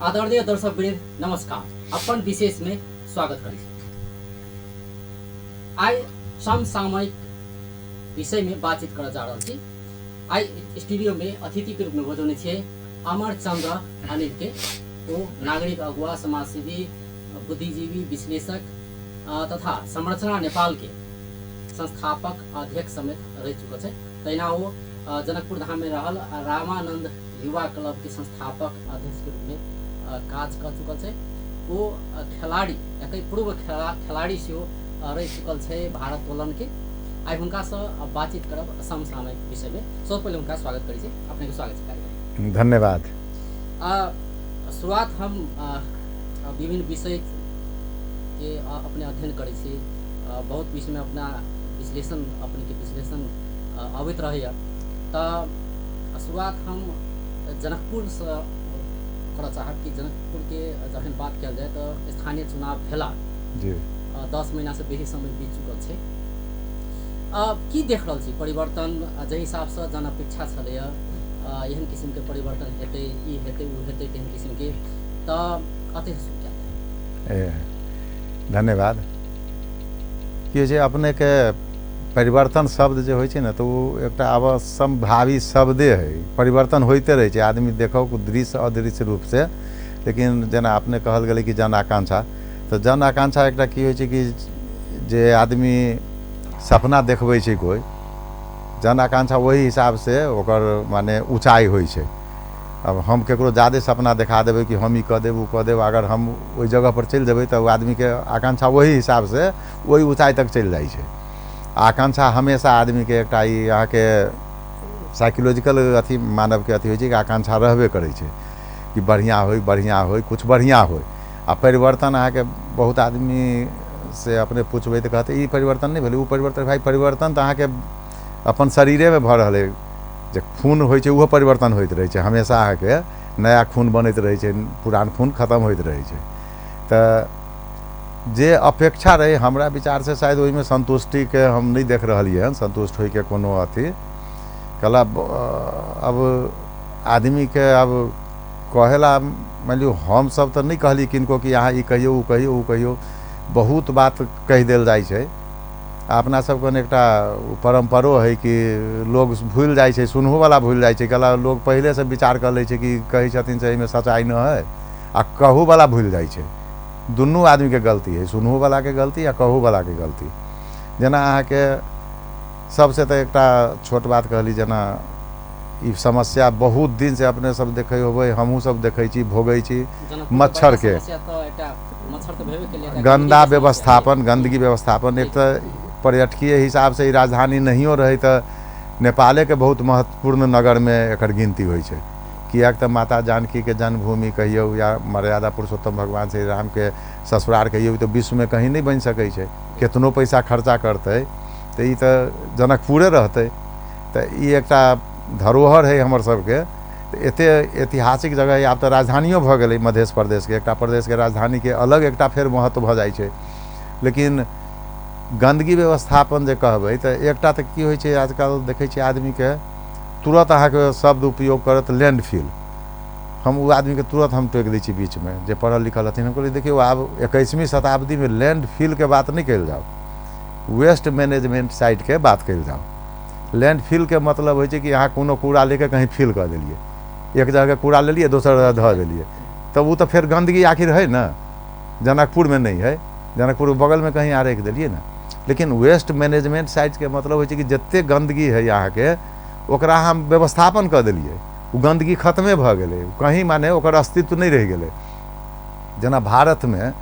आदरणीय दर्शकवृन्द नमस्कार, अपन विशेष में स्वागत करी। आज समसामयिक विषय में बातचीत कर जा रहा थी। आज स्टूडियो में अतिथि के रूप में बजौने छे अमर चंद्र अनिल के, वो नागरिक अगुवा, समाजसेवी, बुद्धिजीवी, विश्लेषक तथा संरचना नेपाल के संस्थापक अध्यक्ष समेत रह चुका है। तैना वो जनकपुर धाम में रहल रामानंद युवा क्लब के संस्थापक अध्यक्ष के रूप में काज कर चुकल है। वो खिलाड़ी एक पूर्व खिलाड़ी से रह चुकल है भारत तोलन के। आज उनका से बातचीत करब समसामयिक विषय में। सबसे पहले उनका स्वागत करी छे, अपने के स्वागत है। धन्यवाद। शुरुआत हम विभिन्न विषय के अपने अध्ययन करे छे, बहुत विषय में अपना विश्लेषण अपने के विश्लेषण अवैत रहे। तो शुरुआत हम जनकपुर से करना चाहब कि जनकपुर के जखन बात किया जाए तो स्थानीय चुनाव भेला जी 10 महीना से बेसी समय बीत चुकल है। की देख रहा छी परिवर्तन जे हिसाब से जन अपेक्षा छले एहन किस्म के परिवर्तन हेते, ई हेते, उ हेते, तेहन किस्म के तो अते क्या धन्यवाद। कि जे अपने के परिवर्तन शब्द जो होय छै ना, तो एक असंभावी शब्दे है। परिवर्तन होते रहे छै, आदमी देखो दृश्य अदृश्य रूप से। लेकिन जना अपने कहल गए कि जन आकांक्षा, तो जन आकांक्षा एक की होय छै कि जे आदमी सपना देखबै छै कोई, जन आकांक्षा वही हिसाब से ओकर माने ऊंचाई होय छै। अब हम केकरो ज़्यादा सपना देखा देबै कि हम ई कऽ देब, उ कऽ देब, अगर हम ओहि जगह पर चलि जेबै तो आदमी के आकांक्षा वही हिसाब से वही ऊंचाई तक चलि जाइ छै। आकांक्षा हमेशा आदमी के एक यहाँ के साइकोलॉजिकल अथी मानव के अथी हो कि आकांक्षा रहबे करे छै कि बढ़िया हो, कुछ बढ़िया हो। आ परिवर्तन अहाँ के बहुत आदमी से अपने पूछबै तो कहते ई परिवर्तन नहीं भेलै, उ परिवर्तन। भाई परिवर्तन तो अहाँ के अपन शरीरे में भऽ रहल है। जे खून होइ छै उहो परिवर्तन होइत रहै छै हमेशा। अहाँ के नया खून बनैत रहै छै, पुरान खून खत्म होइत रहै छै। तो जे अपेक्षा रहे हमरा विचार से शायद ओहिमे संतुष्टि के हम नहीं देख रहिए हन, संतुष्ट होय के कोनो अथी कला। अब आदमी के अब कहेला मान लियो हम सब तो नहीं कहली किनको कि यहाँ ई कहियो, उ कहियो, उ कहियो, बहुत बात कह देल जाइ छै। अपना सबके एकटा परम्परो है कि लोग भूल जाइ छै, सुनहो वाला भूल जाइ छै। कला लोग पहले से विचार कर लै छै कि कहै छथिन से एहिमे सच्चाई न है, आ कहू वाला भूल जाइ छै। दुनू आदमी के गलती है, सुनहू वाला के गलती या कहू वाला के गलती। जना अहाँ के सबसे तो एकटा छोट बात कहली, जना ई समस्या बहुत दिन से अपने सब देखे होबे, हमहूँ सब देखे छी, भोगे छी। मच्छर के गंदा व्यवस्थापन, गंदगी व्यवस्थापन। एक तो पर्यटकीय हिसाब से राजधानी नहियो रहे तो नेपाले के बहुत महत्वपूर्ण नगर में एकर गिनती होइ छै। कियाक तो माता जानकी के जन्मभूमि कहियो या मर्यादा पुरुषोत्तम भगवान श्री राम के ससुराल कहियो, तो विश्व में कहीं नहीं बन सकै छै। कितनो पैसा खर्चा करते तो ई तो जनकपुरे रहते। तो ई एकटा धरोहर है हमर सबके। तो एते ऐतिहासिक जगह है। आब तो राजधानियों भ गेलै मध्य प्रदेश के, एकटा प्रदेश के राजधानी के अलग एकटा फेर महत्व भ जाइ छै। लेकिन गंदगी व्यवस्थापन जे कहबै तो एकटा तो की होइ छै, आजकल देखै छियै आदमी के तुरंत अहाँ के शब्द उपयोग करत लैंडफिल। हम वो आदमी के तुरंत हम टोक दै छी बीच में, जे पढ़ल लिखल हथिन। हम कहलिए देखियो आब 21वीं शताब्दी में लैंडफिल के बात नहीं कल जाओ, वेस्ट मैनेजमेंट साइट के बात कल जाओ। लैंडफिल के मतलब होइ छै कि अहाँ कोनो कूड़ा लेके कहीं फिल कर देलिए, एक जगह कूड़ा ले लिए, दोसर जगह धऽ देलिए, तब वो तो फिर गंदगी आखिर है ना। जनकपुर में नहीं है, जनकपुर के बगल में कहीं आ रख दिलिए ना। लेकिन वेस्ट मैनेजमेंट साइट के मतलब होइ छै कि जते गंदगी है यहाँ के ओकरा हम व्यवस्थापन कर दिलिए, वो गंदगी खत्मे भ गेलै, कहीं माने ओकर अस्तित्व नहीं रह गेलै। जना भारत में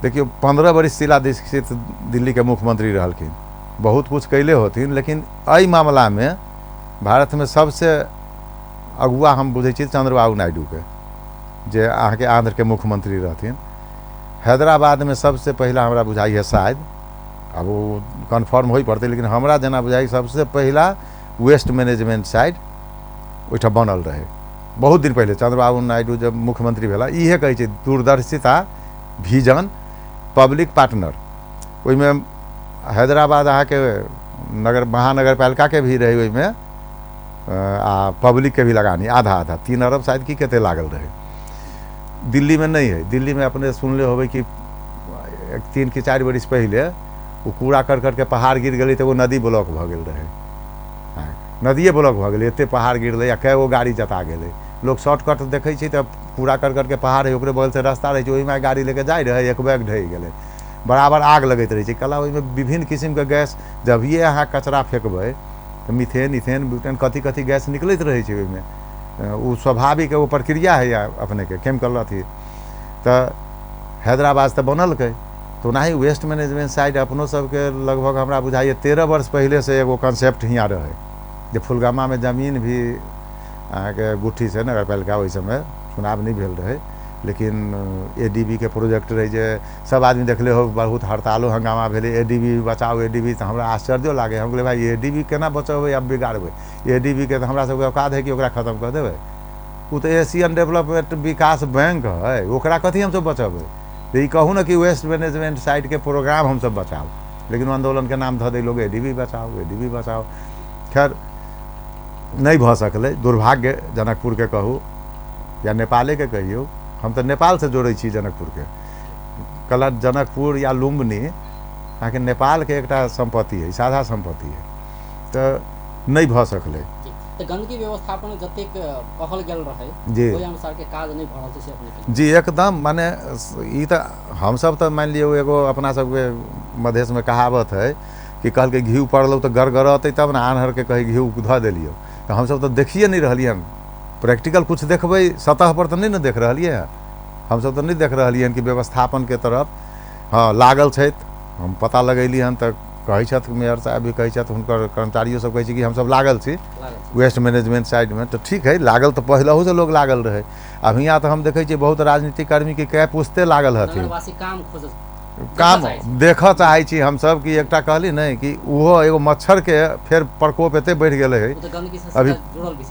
देखियो 15 बरिस शीला दीक्षित दिल्ली के मुख्यमंत्री रहलखिन, बहुत कुछ कैले होथिन। लेकिन एहि मामला में भारत में सबसे अगुआ हम बुझे छी चंद्रबाबू नायडू के, जे अहाँ के आंध्र के मुख्यमंत्री रहथिन। हैदराबाद में सबसे पहला हमरा बुझाई है शायद, अब वो कन्फर्म हो पड़ते, लेकिन हमरा जना बुझाई सबसे पहला वेस्ट मैनेजमेंट साइट ओहिठाम बनल रहे बहुत दिन पहले। चंद्रबाबू नायडू जब मुख्यमंत्री भेला, इहे कहै छै दूरदर्शिता, विजन, पब्लिक पार्टनर। ओहिमे हैदराबाद अहाँ के नगर महानगर पालिका के भी रहे, ओहिमे आ पब्लिक के भी लगानी आधा आधा 3 अरब शायद की कते लागल रहे। दिल्ली में नहीं है। दिल्ली में अपने सुनले होबे कि 3 कि 4 बरिस पहले वो कूड़ा कर करके पहाड़ गिर गई तो वो नदी ब्लॉक भ गेल रहे। नदिए ब्लॉक भ गेलै, एते पहाड़ गिरलै आ कै गो गाड़ी जता गेलै। लोग शॉर्टकट देखै छै तऽ कूड़ा कर करके पहाड़ है ओकरे बगल से रास्ता रहे छै, ओहिमे गाड़ी लेके जाए रहे, एक बैग ढहि गेलै, बराबर आग लगैत रहे छै। कला ओहिमे विभिन्न किस्म के गैस, जब ये अहाँ कचरा फेंकबै तो मीथेन इथेन ब्यूटेन कथी कथी गैस निकलैत रहे छै ओहिमे। वो स्वाभाविक वो प्रक्रिया है या अपने के केमिकल अथी। तो हैदराबाद से बनलकै तो ओनाही वेस्ट मैनेजमेंट साइड अपनो सबके लगभग हमरा बुझाइए 13 वर्ष पहले से एगो कंसेप्ट हियाँ रहे जे फुलगामा में जमीन भी अहाँके गुट्ठी से नगर पालिका ओहि समय चुनाव नहीं भेल रहे, लेकिन एडीबी के प्रोजेक्ट रहे जे सब आदमी देखले हो, बहुत हड़तालो हंगामा भेले, एडीबी बचाओ एडीबी। तो हमरा आश्चर्य लागे, हम कहले भाई एडीबी केना बचेबै अब बिगाड़बै, एडीबी के तो हमरा सबके औकात है कि ओकरा खत्म कर देबै। वो तो एशियन डेवलपमेंट विकास बैंक है, ओकरा कथी हम सब बचेबै। तो ये कहूँ ना कि वेस्ट मैनेजमेंट साइड के प्रोग्राम हम सब बचाओ, लेकिन आंदोलन के नाम धऽ दे लोग एडीबी बचाओ एडीबी बचाओ। खैर नहीं भ सकलै, दुर्भाग्य जनकपुर के कहू या नेपाले के कहियो, हम तो नेपाल से जोड़े छी जनकपुर के। कला जनकपुर या लुम्बिनी अहाँके नेपाल के एकटा संपत्ति है, साझा संपत्ति है, तो नहीं भ सकलै। तो गंदगी व्यवस्थापन जतेक कहल गेल रहे जी ओहि अनुसार के काज नहीं भ रहल छै अपने के। जी एकदम, माने ई तो हम सब तो मान लियो एगो अपना सबके मधेश में कहावत है कि कहल के घी पड़ल तो गड़गड़ाते तब ना आन्हर के कही घी धऽ देलियो। तो हम सब तो देखिए नहीं रहिए हन, प्रैक्टिकल कुछ देखबै सतह पर तो नहीं ना देख रहिए हैं, हम सब तो नहीं देख रहिए कि व्यवस्थापन के तरफ हाँ लागल छै। हम पता लगैली हन तो कहै छथि मेयर साहब भी कहै छथि, हुनकर कर्मचारियों सब कहै छै कि हम सब लागल छी वेस्ट मैनेजमेंट साइड में। तो ठीक है, लागल तो पहलहू से लोग लागल रहे। अब यहाँ तो हम देखे छी बहुत राजनीतिक कर्मी के कै पुछते लागल हथिन, काम देखऽ चाहै छी हम सब कि एकटा कहली नहीं कि ओहो एगो मच्छर के फेर प्रकोप एते बढ़ि गेलै है, अभी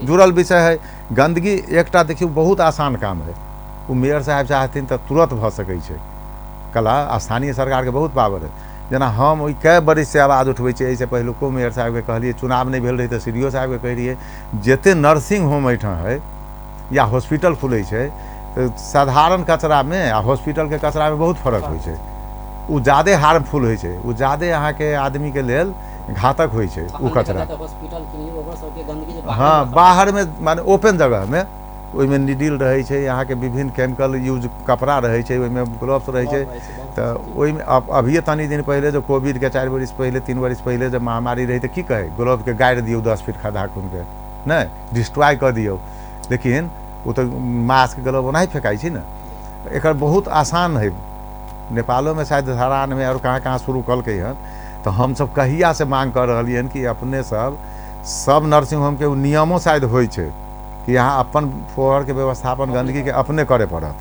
जुड़ल विषय है। गंदगी एकटा देखियो बहुत आसान काम है, वो मेयर साहब चाहथिन तो तुरंत भ सकै छै। कला स्थानीय सरकार के बहुत पावर है। जेना हम ओहि कै बरिस से आवाज उठबै छियै, एहिसे पहिलुको मेयर साहब के कहलिए, चुनाव नहीं भेल रही तो सीडीओ साहब के कह रहिए जते नर्सिंग होम एहिठाम है या हॉस्पिटल खुलै छै तो साधारण कचरा में आ हॉस्पिटल के कचरा में बहुत फर्क होइ छै। वो ज़्यादा हार्मफुल होइ छै, वो ज़्यादा अहाँ के आदमी के लेल घातक होइ छै वो कचरा। हाँ बाहर में माने ओपन जगह में ओहिमे निडिल रहै छै, यहाँ के विभिन्न केमिकल यूज कपड़ा रहै छै, ओहिमे ग्लव्स रहै छै। तो ओहिमे अभिये तनी दिन पहले जो कोविड के 4 बरिस पहले 3 बरिस पहले जब महामारी रही तो की कहे ग्लव के गाड़ि दियौ 10 फीट खद्धा खून के नहीं डिस्ट्रॉय कर दियौ, लेकिन वो तो मास्क ग्लव ओनाही फेंकाई छै ना। एकर बहुत आसान है, नेपालों में शायद धरान में और कहाँ कहाँ शुरू कलकै हन। तो हम सब कहिया से मांग कर रही हैं कि अपने सब नर्सिंग होम के नियमों शायद होइ छै कि यहाँ अपन फोहर के व्यवस्थापन गंदगी के अपने करे पड़त।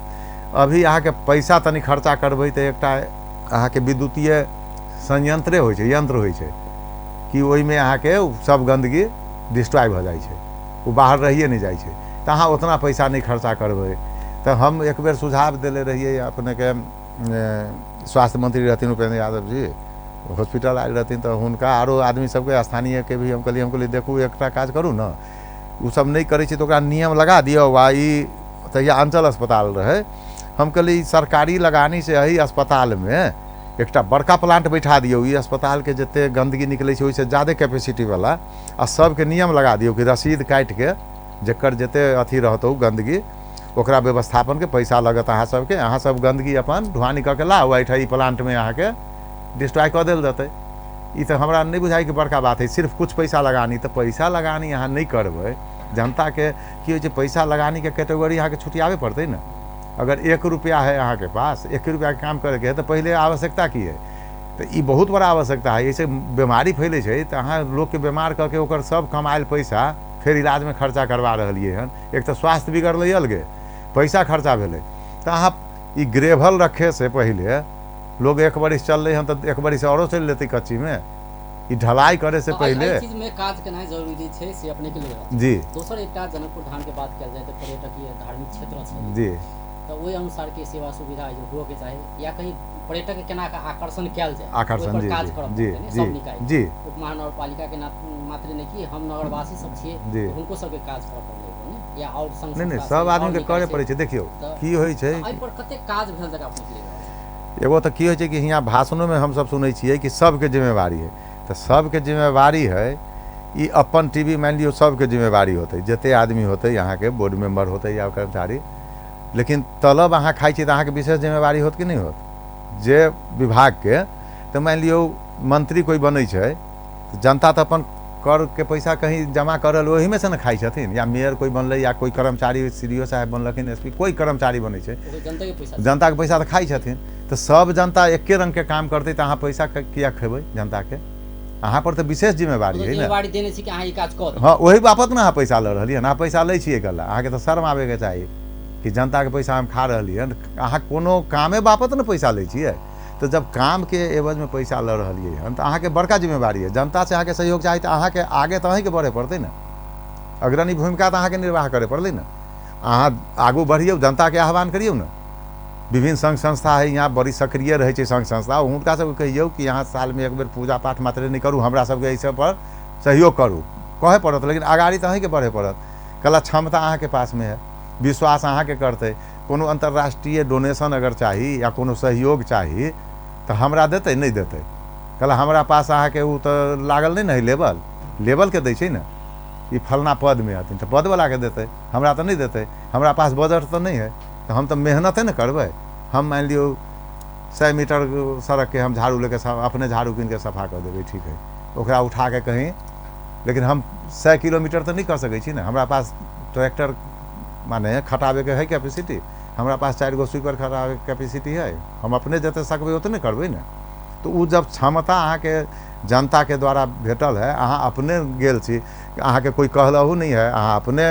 अभी यहाँ के पैसा तनी खर्चा करबै तो एकटा अहाँ के विद्युतीय संयंत्रे होइ छै, यंत्र होइ छै कि ओहिमे अहाँ के सब गंदगी डिस्ट्रॉय भ जाइ छै, वो बाहर रहिए नहीं जाइ छै। तो अहाँ उतना पैसा नहीं खर्चा करबै। तो हम एक बेर सुझाव देले रहिए अपने के स्वास्थ्य मंत्री रहथिन उपेंद्र यादव जी, हॉस्पिटल आयल रहथिन तो हुनका आरो आदमी सबके स्थानीय के भी हम कहलिए देखू एकटा काज करू ना, वो सब नहीं करै छै तो ओकरा नियम लगा दियो। वा ई तहिया अंचल अस्पताल रहे, हम कहली सरकारी लगानी से यही अस्पताल में एकटा बड़का प्लांट बैठा दियो, ई अस्पताल के जते गंदगी निकले छै ओइसे ज़्यादा कैपेसिटी वाला, आ सबके नियम लगा दियो कि रसीद काटि के जकर जते अथी रहतौ गंदगी ओकरा व्यवस्थापन के पैसा लगत अहाँ सबके, अहाँ सब गंदगी अपन ढुआनी करके लाओ एहिठाम ई प्लांट में अहाँ के डिस्ट्रॉय कर देल जेतै। ई तो हमरा नहीं बुझाई कि बड़का बात है, सिर्फ कुछ पैसा लगानी। तो पैसा लगानी यहाँ नहीं करबै, जनता के की होइ छै पैसा लगानी के कैटेगरी यहाँ के छुटियावे पड़तै ना। अगर 1 रुपया है यहाँ के पास, 1 रुपया के काम करे के है तो पहले आवश्यकता की है, तो ये बहुत बड़ा आवश्यकता है। ऐसे बीमारी फैले छै तो अहाँ लोग के बीमार करके ओकर सब कमायल पैसा फिर इलाज में खर्चा करवा रहिए हन। एक तो स्वास्थ्य बिगड़लै अलगे, पैसा खर्चा भेलै। तो अहाँ ई ग्रेवल रखे से पहले लोग 1 बरिस चल रहे हैं तो 1 बरिस औरो चल लेते कच्ची में, ई ढलाई करे से पहले चीज में काज केनाइ जरूरी छै से अपने के लिए जी। दोसर एकटा जनकपुर धाम के बात कयल जाए तो पर्यटकीय धार्मिक क्षेत्र छै जी, तो ओहि अनुसार के सेवा सुविधा हो के चाही या कहीं पर्यटक के केना का आकर्षण कयल जाए, आकर्षण जी काज करब जी सब निकाय जी उप महानगरपालिका के मात्र नहीं कि हम नगरवासी सब छियै, हुनको सबके काज करऽ पड़लै। या और संघ नहीं संस्था सब से, आदमी और के निकाय करे से? पड़ै छै। देखियौ तऽ की होइ छै एहि पर कतेक काज भेल जकाँ अपने के लिए? एगो तऽ की होइ छै कि हियाँ भाषणोमे हमसब सुनै छियै कि सबके जिम्मेवारी है, तऽ सबके जिम्मेवारी है ई अपन टीवी मानि लियौ सबके जिम्मेवारी होतै, जते आदमी होतै अहाँके बोर्ड मेंबर होतै या कर्मचारी, लेकिन तलब अहाँ खाइ छी तऽ अहाँके विशेष जिम्मेवारी होत कि नहीं होत? जे विभागके तऽ मानि लियौ मंत्री कोई बनै छै तऽ जनता तऽ अपन कर के पैसा कहीं जमा करल ओही में से न खाइ छथिन, या मेयर कोई बनलै या कोई कर्मचारी सीडीओ साहब बनलखिन, एसपी कोई कर्मचारी बनै छै, ओकर जनता के पैसा जनता के पैसा तऽ खाइ छथिन। तऽ सब जनता एके रंग के काम करतै तऽ अहाँ पैसा किया खेबै जनता के? अहाँ पर तऽ विशेष जिम्मेवारी है ना। जिम्मेवारी देने छी कि अहाँ ई काज करू। हाँ वही बापत ना अहाँ पैसा लऽ रहलियै, अहाँ पैसा लै छियै गला, अहाँके तऽ शर्म आबेके चाही कि जनता के पैसा हम खा रहलियै। अहाँ कोनो कामे बापत न पैसा लै छियै, तो जब काम के एवज में पैसा लऽ रहलियै हन तऽ अहाँके बड़का जिम्मेवारी है। जनता से अहाँके सहयोग चाही तऽ अहाँके आगे तऽ अहींके बढ़े पड़तै न, अग्रणी भूमिका तऽ अहाँके निर्वाह करे पड़लै न। अहाँ आगू बढ़ियौ, जनता के आह्वान करियौ न। विभिन्न संघ संस्था है यहाँ बड़ी सक्रिय रहे छै संघ संस्था, हुनका सबके कहियौ कि यहाँ साल में एक बेर पूजा पाठ मात्र नहीं करू, हमरा सबके एहि सब पर सहयोग करू, कहे पड़त, लेकिन आगाड़ी तऽ अहींके बढ़े पड़त। कला क्षमता अहाँके पास में है, विश्वास अहाँके करतै। कोनो अंतर्राष्ट्रीय डोनेशन अगर चाही या कोनो सहयोग चाही तऽ हमरा देतै नहीं देतै? कला हमरा पास अहाँके उ तऽ लागल नहीं न है, लेवल के दै छै न, ई फलना पद में हथिन तऽ पद वाला के देतै, हमरा तऽ नहीं देतै। हमरा पास बजट तऽ नहीं है तो हम तो मेहनते न करबै। हम मान लियो 100 मीटर सड़क के हम झाड़ू लेके अपने झाड़ू कीन के सफा कर देबै, ठीक है, ओकरा उठा के कहीं, लेकिन हम 100 किलोमीटर तो नहीं कर सकै छी ना। हमरा पास ट्रैक्टर माने खटाबे के है कैपेसिटी, हमरा पास 4 गो स्वीपर खटाबे के कैपेसिटी है, हम अपने जते सकबै ओतने करबै ना। तो उ जब क्षमता अहाँके जनता के द्वारा भेटल है, अहाँ अपने गेल छी, अहाँके कोई कहलहु नहीं है, अहाँ अपने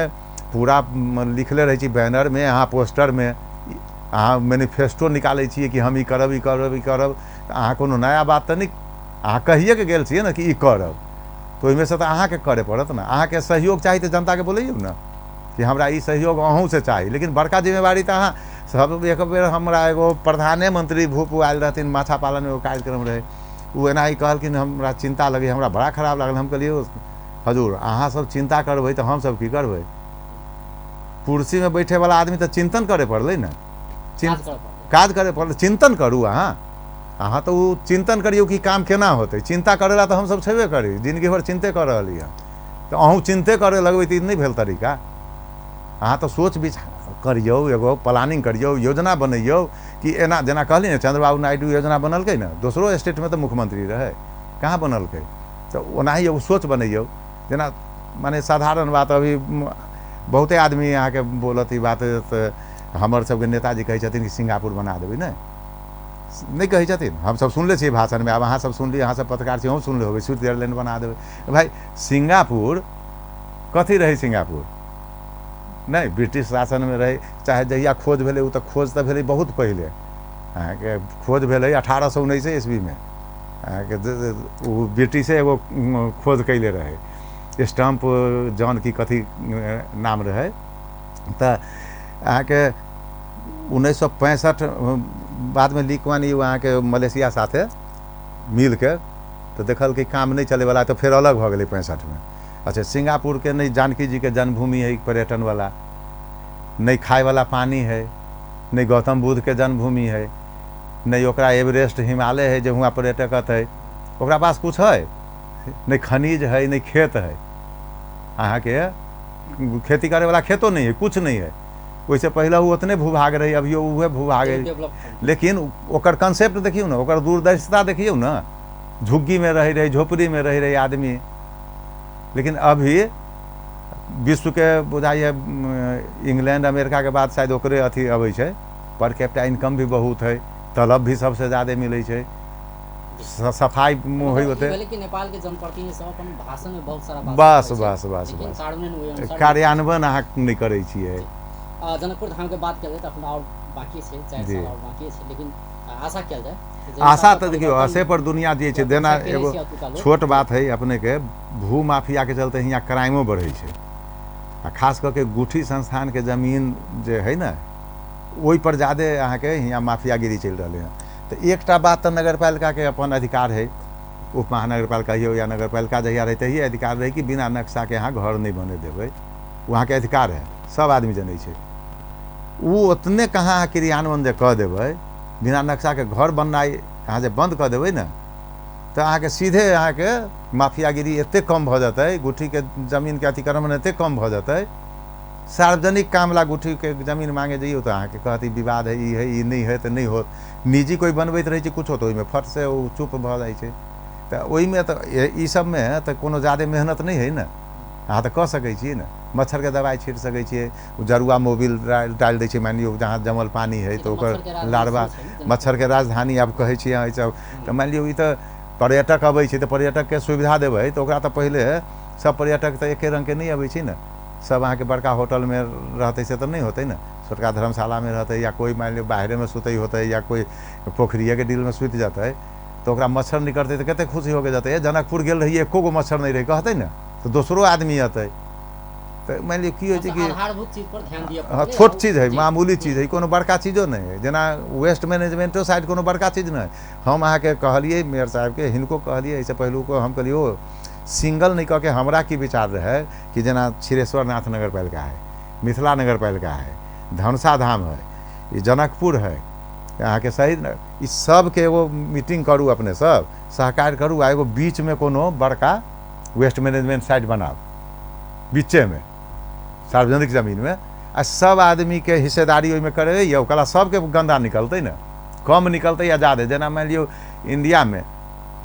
पूरा लिखले रहे छी बैनर में, अहाँ पोस्टर में, अहाँ मैनिफेस्टो निकालै छियै कि हम ई करब ई करब ई करब। अहाँ कोनो नया बात तऽ नहीं, अहाँ कहिए के गेल छियै ना कि ई करब, तो ओहिमे से तऽ अहाँके करे पड़त ना। अहाँके सहयोग चाही तऽ जनता के बोलैयौ ना कि हमरा ई सहयोग अहूँ से चाही। लेकिन बड़का जिम्मेवारी तऽ अहाँ सब, एक बेर हमरा एगो प्रधानमंत्री भूप आयल रहथिन, माछा पालन एगो कार्यक्रम रहे, उ एनाही कहलखिन हमरा चिंता लगे, हमरा बड़ा खराब लागल। हम कहलियै हजूर अहाँ सब चिंता करबै तऽ हम सब की करबै? कुर्सी में बैठे वाला आदमी तो चिंतन करे पड़लै ना, काज करे पड़लै, चिंतन करू। अहाँ तो उ चिंतन करियौ कि काम केना होतै। चिंता करेला तो हम सब छेबे करी, जिंदगी भर चिंते कर रहली हैं, तो अहूँ चिंते करे लगबै तऽ ई नहीं भेल तरीका। अहाँ तो सोच विचार करियौ, एगो प्लानिंग करियौ, योजना बनैयौ कि एना, जेना कहली ना चंद्रबाबू नायडू योजना बनलकै ना, दोसरो स्टेट में तो मुख्यमंत्री रहे, कहाँ बनलकै? तो ओनाही एगो सोच बनैयौ। जेना माने साधारण बात, अभी बहुते आदमी यहाँ के बोलत ई बात, तो हमर सबके नेताजी कहै छथिन कि सिंगापुर बना देबै, नहीं कहै छथिन? हम सब सुनले छियै भाषण में, अब अहाँ सब सुनलियै, अहाँ सब पत्रकार छी, हम सुनले होबै स्विट्जरलैंड बना देबै। भाई सिंगापुर कथी रहे? सिंगापुर नहीं ब्रिटिश शासन में रहे, चाहे जहिया खोज भेलै, उ तऽ खोज तऽ भेलै बहुत पहले, अहाँके खोज भेलै 1819 ईस्वी में, अहाँके ब्रिटिशे एगो खोज कैले रहे, स्टम्प जॉन की कथी नाम रहे। तऽ अहाँके 1965 बाद में ली कुआन यू अहाँके मलेशिया साथे मिल के तो देखल कि काम नहीं चले वाला, तो फिर अलग हो गए 65 में। अच्छा सिंगापुर के नहीं जानकी जी के जन्मभूमि है पर्यटन वाला, नहीं खाए वाला पानी है, नहीं गौतम बुद्ध के जन्मभूमि है, नहीं ओकरा एवरेस्ट हिमालय है जो वहाँ पर्यटक है, ओकरा पास कुछ है नहीं, खनिज है नहीं खेत है, अहाँ के खेती करे वाला खेतो नहीं है, कुछ नहीं है। वैसे पहले वो उतने भूभाग रही, अभी उहे भूभाग है, लेकिन ओकर कंसेप्ट देखियो ना, ओकर दूरदर्शिता देखियो ना, झुग्गी में रही रही, झोपड़ी में रही रही आदमी। लेकिन अभी विश्व के बुझाइए इंग्लैंड अमेरिका के बाद शायद ओकरे अथी अबै छै, पर कैपिटा इनकम भी बहुत है, तलब भी सबसे ज़्यादा मिलै छै, सफाई होइ होते। लेकिन नेपाल के जनप्रतिनिधि सब अपन भाषण में बहुत सारा बस बस बस बस कार्यान्वयन अहाँ नहीं करै छियै। जनकपुर धाम के बात करें तो अपन और बाकी छै, 4 साल और बाकी छै, लेकिन आशा कल जाए। आशा तो देखियो आशे पर दुनिया दिए छै देना। एगो छोट बात है अपने के, भू माफिया के चलते यहाँ क्राइमो बढ़े छै, आ खास करके गुठी संस्थान के जमीन जे है ना, ओहि पर ज्यादा अहाँ के यहाँ माफियागिरी चल रही है। तो एकटा बात तो नगर पालिका के अपन अधिकार है, उप महानगर पालिका हो या नगर पालिका जहिया रहते ही अधिकार रहे कि बिना नक्शा के यहाँ घर नहीं बने देवे, वहाँ के अधिकार है, सब आदमी जनै छै। वो उतने कहाँ क्रियान्वयन जे कऽ देबै बिना नक्शा के घर बननाइ अहाँ जे बंद कऽ देबै ने तऽ अहाँके सीधे अहाँके माफियागिरी एतेक कम भऽ जेतै, गुठी के जमीन के अतिक्रमण एतेक कम भऽ जेतै। सार्वजनिक काम ला गुठी के जमीन मांगे जइयो तऽ अहाँके कहती विवाद है, ई नहीं है तऽ नहीं होत। निजी कोई बनबैत रहै छै कुछो तऽ ओहिमे फट से ओ चुप भऽ जाइ छै। तऽ ओहिमे तऽ ई सबमे तऽ कोनो ज्यादे मेहनत नहीं है ने, अहाँ तऽ कऽ सकै छियै ने। मच्छर के दवाई छीट सकै छियै, जरुआ मोबिल डालि दै छै, मानि लियौ जहाँ जमल पानी है तऽ ओकर लार्वा, मच्छर के राजधानी आब कहै छियै अहाँ सब। तऽ मानि लियौ ई तऽ पर्यटक अबै छै तऽ पर्यटक के सुविधा देबै तऽ ओकरा तऽ पहिले सब पर्यटक तऽ एके रंग के नहीं अबै छै ने। सब अहाँके बड़का होटल में रहतै से तऽ नहीं होतै ने, छोटका धर्मशाला में रहतै या कोई मान लियो बाहरे में सुतै होतै या कोई पोखरिए के डील में सुति जेतै तो ओकरा मच्छर निकलतै तो कते खुशी होके जेतै। जनकपुर गेल रहिए एको गो मच्छर नहीं रहे कहतै ने तो दोसरो आदमी अतै। तो मान लियो की होइ छै कि आधारभूत चीज पर ध्यान दिया हाँ छोट चीज है, मामूली चीज है, कोनो बड़का चीजो नहीं है। जेना वेस्ट मैनेजमेंटो साइड कोनो बड़का चीज नहीं। हम अहाँके कहलिए मेयर साहब के, हिनको कहलिए ऐसे पहलू को हम कहलिए ओ सिंगल नहीं कह के हमरा की विचार रहे कि जेना क्षीरेश्वर नाथ नगर पालिका है, मिथिला नगर पालिका है, धनुषा धाम है, ये जनकपुर है, यहाँ के सही न इस सब के एगो मीटिंग करूँ, अपने सब सहकार करूँ, एगो बीच में कोनो बड़का वेस्ट मैनेजमेंट साइट बनाओ बीचे में सार्वजनिक जमीन में, आ सब आदमी के हिस्सेदारी ओहिमे करे या ओकरा सबके गंदा निकलते न, कम निकलते या ज़्यादा। जेना मान लियो इंडिया में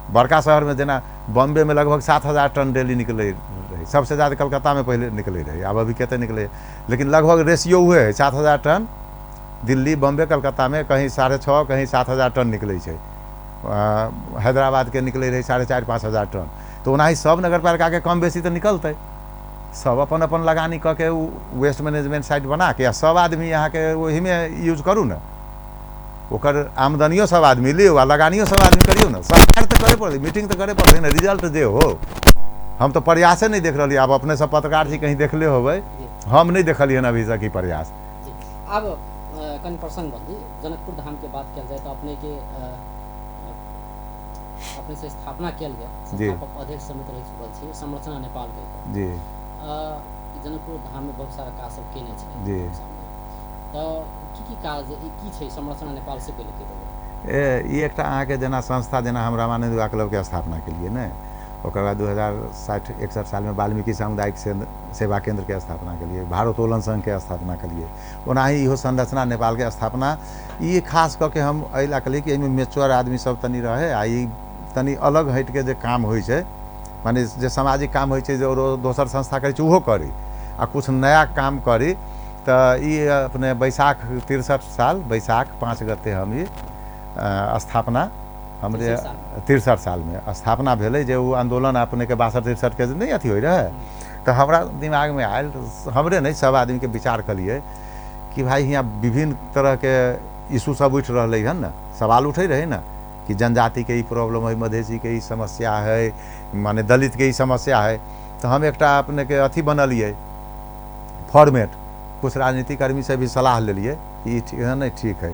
बड़का शहर में जेना बॉम्बे में लगभग 7,000 टन डेली निकले रहे, सबसे ज़्यादा कलकत्ता में पहले निकले रहे, अब अभी कहते निकले, लेकिन लगभग रेशियो हुए है 7,000 टन। दिल्ली बॉम्बे कलकत्ता में कहीं 6,500 कहीं 7,000 टन निकले छै। हैदराबाद के निकले रहे 4,500-5,000 टन। तो ओनाही सब नगर पालिका के कम बेसी तो निकलते, सब अपन अपन लगानी कऽ के वेस्ट मैनेजमेंट साइट बना के सब आदमी यहाँ के वही में यूज करूँ न, ओकर आमदनियों सब आदमी लियो आ लगानियों सब आदमी करियो ना। सरकार तो करे पड़े, मीटिंग तो करे पड़े ना, रिजल्ट दे हो। हम तो प्रयासे नहीं देख रही, आप अपने सब पत्रकार जी कहीं देखले होबे, हम नहीं देखलिए अभी तक की प्रयास। अब कनि प्रसंग बदली, जनकपुर धाम के बात किया जाए तो अपने से स्थापना किया गया, संस्थापक अध्यक्ष समिति रही चुकल छी, संरचना नेपाल के जी जनकपुर धाम में बहुत सारा काज सब केने छै जी। तो की काज की छै संरचना नेपाल से पहले के ई एकटा अहाँके जेना संस्था जेना हम रामानंद युवा क्लब के स्थापना के लिए ने, ओकर बाद 2060-61 साल में वाल्मीकि सामुदायिक सेवा केंद्र के स्थापना के लिए, भारोत्तोलन संघ के स्थापना के लिए, ओनाही इहो संरचना नेपाल के स्थापना ये खास करके हम अइला के लिए कि एहिमे मेच्योर आदमी सब तनी रहे, आ ई तनी अलग हट के जे काम होइ छै, माने जे सामाजिक काम होइ छै जो दोसर संस्था करै छै ओहो करी आ कुछ नया काम करी। तो ये अपने बैसाख 63 साल बैसाख 5 गते हम ये स्थापना हमरे 63 साल में स्थापना भेलै, जे वो आंदोलन अपने के 62-63 के नहीं अथी हो रहे। तो हमारा दिमाग में आयल, हमरे नहीं सब आदमी के विचार करिए कि भाई यहाँ विभिन्न तरह के इशू सब उठ रहे हैं ना, सवाल उठे रहे ना कि जनजाति के ही प्रॉब्लम है, मधेसी के ही समस्या है, माने दलित के ही समस्या है। तो हम एक अपने के अथी बनलिए फॉर्मेट, कुछ राजनीतिक कर्मी से भी सलाह ले लिए कि ठीक है नहीं ठीक है,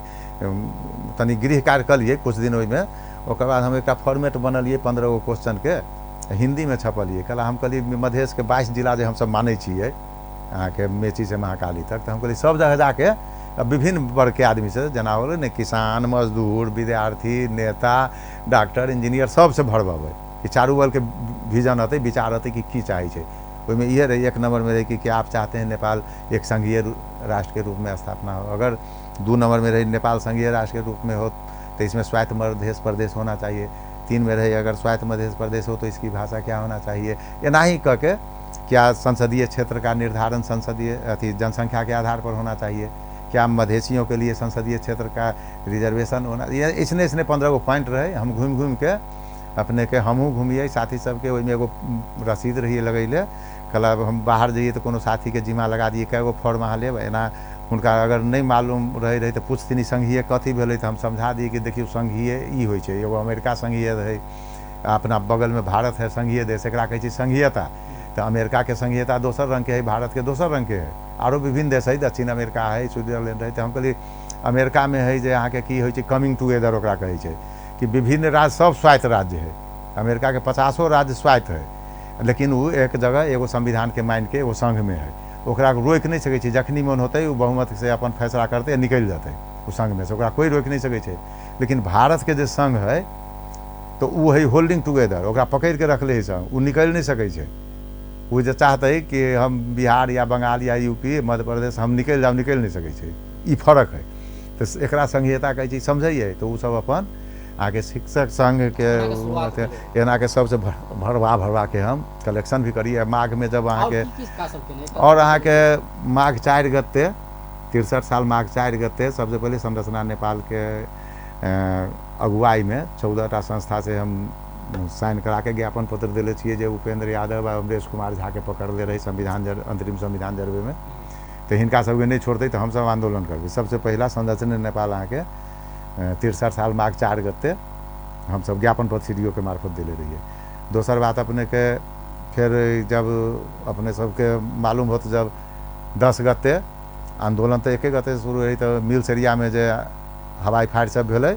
तनी गृह कार्य कर लिए कुछ दिन में। ओकर बाद हम एक फॉर्मेट बनलिए 15 गो क्वेश्चन के हिंदी में छपलिए। कल हम कहलिए मधेश के 22 जिला जो हम सब माने छिए अहाँ के मेची से महाकाली तक, तो हम कहलिए सब जगह जाके विभिन्न वर्ग के आदमी से जना हो ने, किसान, मजदूर, विद्यार्थी, नेता, डॉक्टर, इंजीनियर सब से भरबे कि चारू वर्ग के विजन अतै, विचार अतै कि की चाहे छै। ओहिमे ये रही 1 नंबर में रही कि आप चाहते हैं नेपाल एक संघीय राष्ट्र के रूप में स्थापना हो। अगर 2 नंबर में रही नेपाल संघीय राष्ट्र के रूप में हो तो इसमें स्वायत्त मध्य प्रदेश होना चाहिए। 3 में रही अगर स्वायत्त मध्य प्रदेश हो तो इसकी भाषा क्या होना चाहिए। एना ही कह के क्या संसदीय क्षेत्र का निर्धारण संसदीय अथी जनसंख्या के आधार पर होना चाहिए, क्या मधेसियों के लिए संसदीय क्षेत्र का रिजर्वेशन होना, ये इसने 15 गो पॉइंट रहे। हम घूम घूम के अपने के हमहूँ घूमिए, साथी सबके ओहिमे एगो रसीद रहिए लगैले, कल हम बाहर जाइए तो कोनो साथी के जिम्मा लगा दिए कै गो फॉर्म अहाँ लेब, एना हुनका अगर नहीं मालूम रहे तो पूछथिन संघीय कथी भेलै तो हम समझा दिए कि देखियो संघीय ई होइ छै, एगो अमेरिका संघीय रहे, अपना बगल में भारत है संघीय देश, एकरा कहै छै संघीयता। तो अमेरिका के संघीयता दोसर रंग के है, भारत के दोसर रंग के है, आरो विभिन्न देश है, दक्षिण अमेरिका है, स्विट्जरलैंड है। तो हम कहलिए अमेरिका में है जे अहाँ के की होइ छै कमिंग टुगेदर, ओकरा कहै छै कि विभिन्न राज्य सब स्वायत्त राज्य है। अमेरिका के 50 राज्य स्वायत्त है, लेकिन वो एक जगह एगो संविधान के मान के एगो संघ में है। ओकरा रोकि नहीं सकै छै, जखनी मन होतै ओ बहुमत से अपन फैसला करतै, निकलि जेतै ओ संघ में से, ओकरा कोई रोकि नहीं सकै छै। लेकिन भारत के जे संघ है तो वो है होल्डिंग टुगेदर, ओकरा पकड़ के रखले है संघ, वो निकल नहीं सकै छै। वो जे चाहते कि हम बिहार या बंगाल या यूपी मध्य प्रदेश हम निकल जाओ, निकल नहीं सकै छै, ई फर्क है। तो एकरा संघीयता कहै छै, समझैए। तो वो सब अपन आगे शिक्षक संघ के एना के सबसे भरवा के हम कलेक्शन भी करिए। माघ में जब अहाँ के और अहाँ के माघ 4 गते 63 साल माघ 4 गते सबसे पहले संरचना नेपाल के अगुवाई में 14टा संस्था से हम साइन करा के ज्ञापन पत्र दिले छिए जे उपेंद्र यादव और अमरेश कुमार झा के पकड़ले रही संविधान अंतरिम संविधान जरबे में। तो हिनका सबके नहीं छोड़ते तो हम सब आंदोलन करबे। सबसे पहला संरचना नेपाल अहाँ के 63 साल माघ 4 गते हम सब ज्ञापन पत्र सीडीओ के मार्फत दिले रहिए। दोसर बात अपने के फिर जब अपने सबके मालूम होत जब 10 गते आंदोलन तो 1 गते शुरू रही, तो मिल्स एरिया में जे हवाई फायर सब भेलै,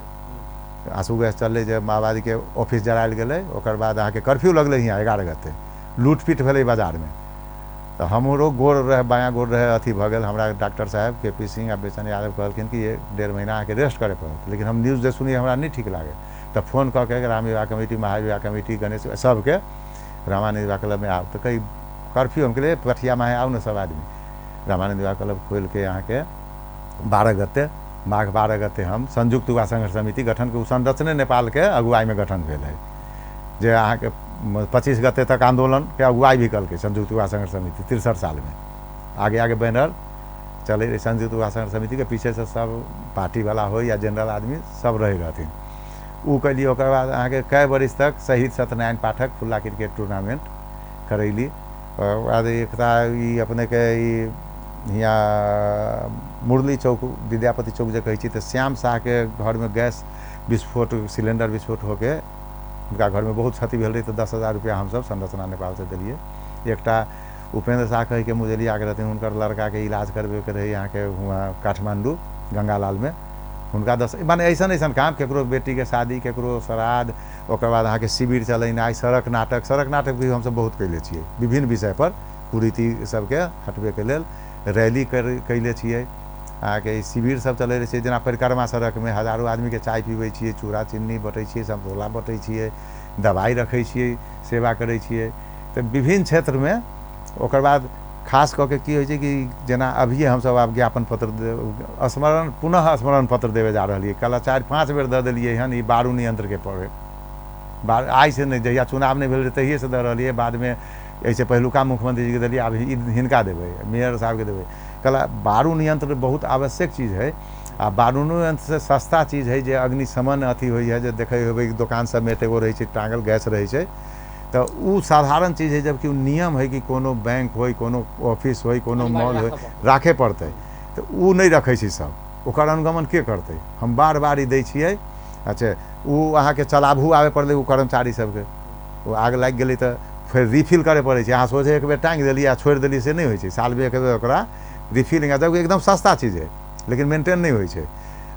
आंसू गैस चललै, जे माओवादी के ऑफिस जरायल गेलै, ओकर बाद अहाँ के कर्फ्यू लगलै हियाँ 11 गते, लूटपीट भेलै बाजार में। तो हमरो गोड़ रहे, बायाँ गोड़ रहे अथी भ गेल। हमरा डॉक्टर साहब KP सिंह आ बेचन यादव कहलखिन कि ये 1.5 महीना अहाँ के रेस्ट करे पड़त। लेकिन हम न्यूज़ जे सुनिए हमरा नहीं ठीक लागे, तो फोन कऽ के राम विवाह कमेटी, महाविवाह कमेटी, गणेश सबके रामानंद विवाह क्लब में आओ। तो कई कर्फ्यू हम कहलिए पठिया में आओ न सब आदमी। रामानंद विवाह क्लब खोल के अहाँ के 12 गते माघ 12 गते हम संयुक्त युवा संघर्ष समिति गठन के संरचने नेपाल के अगुवाई में गठन भेल है, जे अहाँ के 25 गते तक आंदोलन के अगुवाई भी कल के संयुक्त युवा संघर्ष समिति 63 साल में। आगे आगे बैनर चले रही संयुक्त युवा संघर्ष समिति के पीछे से सब पार्टी वाला हो या जनरल आदमी सब रहे रहथिन। उ कैलिए। ओकर बाद अहाँ के कई बरिस तक शहीद सत्यनारायण पाठक खुला क्रिकेट टूर्नामेंट करैली। और बाद एकता ई अपने के ई यहाँ मुरली चौक विद्यापति चौक जे कहै छी, तो श्याम शाह के घर में गैस विस्फोट सिलेंडर विस्फोट होके उनका घर में बहुत क्षति भेल रही। तो 10,000 रुपया हम सब संरचना नेपाल से दिलिए। एकटा उपेंद्र शाह कह के मुझे आके रहथिन, उनकर लड़का के इलाज करबे के रही यहाँ के हुआ काठमांडू गंगालाल में। उनका 10 माने ऐसा काम, केकरो बेटी के शादी, केकरो श्राद्ध, ओकर बाद अहाँ के शिविर चलेनाइ, सड़क नाटक भी हम सब बहुत कैले छिए विभिन्न विषय पर, कुरीति सबके हटबे के लेल रैली कैले छिए। अहाँ के शिविर सब चले रहे, जेना परिक्रमा सड़क में हजारों आदमी के चाय पीबै छिए, चूड़ा चीनी बटै छिए, समतोला बटै छिए, दवाई रखै छिए, सेवा करै छिए। तो विभिन्न क्षेत्र में ओकर बाद खास कऽ के की होइ छै कि जेना अभी हम सब आब ज्ञापन पत्र पुनः स्मरण पत्र देवे जा रही है। कल 4-5 बेर दे दिलिए हन। ई बारू नियंत्र के पड़े आई से नहीं, जहिया चुनाव नहीं भेल तहिए से दे रही है। बाद में ऐसे पहलुका मुख्यमंत्री जी के दिलिए, अभी हिनका देवे, मेयर साहब के देवे। कल बारू नियंत्र बहुत आवश्यक चीज़ है। आ बारू नियंत्र से सस्ता चीज़ है, जो अग्निशमन अथी हुई है, जो देखे हो दुकान सब में एगो रही है टांगल गैस रही है। तो वो साधारण चीज़ है, जबकि नियम है कि कोनो बैंक हो, कोनो ऑफिस हो, कोनो मॉल हो, राखे पड़ते। तो वो नहीं रखे छी सब, ओकर अनुगमन के करते। हम बार बार ई दै छिए। अच्छा वो अहाँ के चलाबू आवे पड़ले, वो कर्मचारी सबके वो आग लग गई तो फिर रिफिल करे पड़े छै। अहाँ सोचे एक बेर टाँग दिलिए आ छोड़ दिलिए से नहीं होइ छै, साल में एक बेर ओकरा रिफिलिंग। जबकि एकदम सस्ता चीज़ है, लेकिन मेंटेन नहीं होइ छै।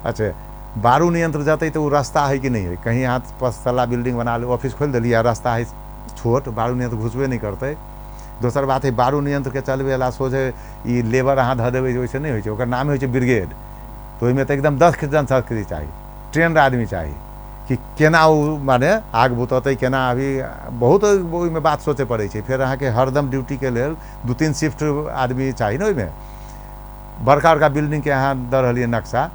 अच्छा बारू नियंत्र जतै तो वो रास्ता है कि नहीं है, कहीं अहाँ 5 तल्ला बिल्डिंग बना लो, ऑफिस खोल दिलिए, रास्ता है छोट, बारू नियंत्र घुसबे नहीं करते। दोसर बात है बारू नियंत्र के चलबे ला सोझे ई लेबर अहाँ धऽ देबै, वैसे नहीं होइ छै। ओकर नाम होइ छै ब्रिगेड। तो ओहिमे तो एकदम 10 जनशक्ति चाहिए, ट्रेंड आदमी चाहिए कि केना ओ माने आग बुतौतै, केना अभी बहुत ओहिमे बात सोचे पड़ै छै। फिर अहाँ के हरदम ड्यूटी के लेल 2-3 शिफ्ट आदमी चाहिए ना। ओहिमे बड़का बड़का बिल्डिंग के अहाँ दऽ रहलिए नक्शा,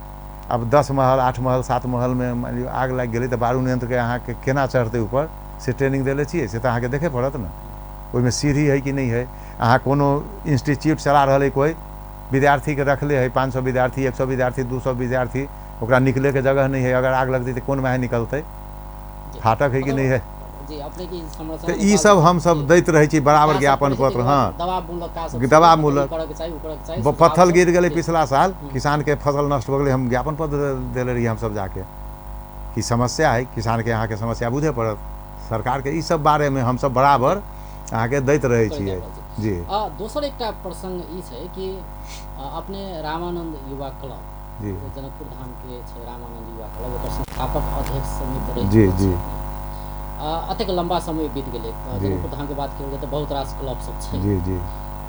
अब 10 महल 8 महल 7 महल में मान लियो आग लग गेलै, तो बारू नियंत्र के अहाँ के केना चढ़तै ऊपर, से ट्रेनिंग देले छिए, से तो अहाँ के देखे पड़त ना। ओहिमे सीढ़ी है कि नहीं है। अहाँ कोनो इंस्टीट्यूट चला रहा कोई विद्यार्थी के रखले है, 500 विद्यार्थी, 100 विद्यार्थी, 200 विद्यार्थी, ओकरा निकले के जगह नहीं है। अगर आग लगती तो कौन में निकलते, फाटक है कि नहीं है। तो ई सब हम सब दैत रहे छी बराबर ज्ञापन पत्र। हाँ दवा मूलक पत्थर गिर गए पिछला साल, किसान के फसल नष्ट हो गए, हम ज्ञापन पत्र दिले रही हम सब जाके कि समस्या है, किसान के यहाँ के समस्या बुझे पड़त। सरकार के ई सब बारे में हम सब बराबर अहाँ के दैत रहे छिए। जी दोसर एकटा प्रसंग ई छै कि अपने रामानंद युवा क्लब जी जनकपुर धाम के छै, रामानंद युवा क्लब, ओकर संस्थापक अध्यक्ष समिति रही। जी जी अतेक लंबा समय बीत गेलै। जनकपुर धाम के बात करेंगे तो बहुत रास क्लब सब छै। जी जी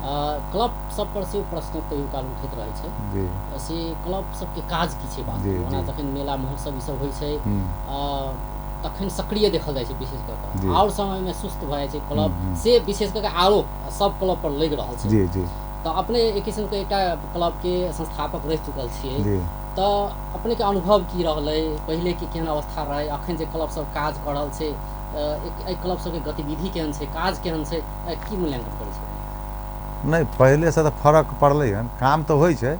क्लब सब पर से प्रश्न कहियो काल उठैत रहै छै जी से क्लब सबके काज की छै बात जी, ओना जी। जखन मेला महोत्सव ई सब होइ छै तखन सक्रिय देखल जाइ छै विशेष कऽ जी। कऽ आओर समयमे सुस्त भऽ जाइ छै क्लब हम्म। से विशेष कऽ कऽ आरोप सब क्लब पर लागि रहल छै जी जी तऽ अपने एक किसिमके एकटा क्लबके संस्थापक रहि चुकल छियै जी तऽ अपनेके अनुभव की रहलै पहिले के केहन अवस्था रहै अखन जे क्लब सब काज कऽ रहल छै एहि क्लब सबके गतिविधि केहन छै काज केहन छै की मूल्यांकन करै छै नहीं पहले से तो फर्क पड़लै हन काम तो होइ छै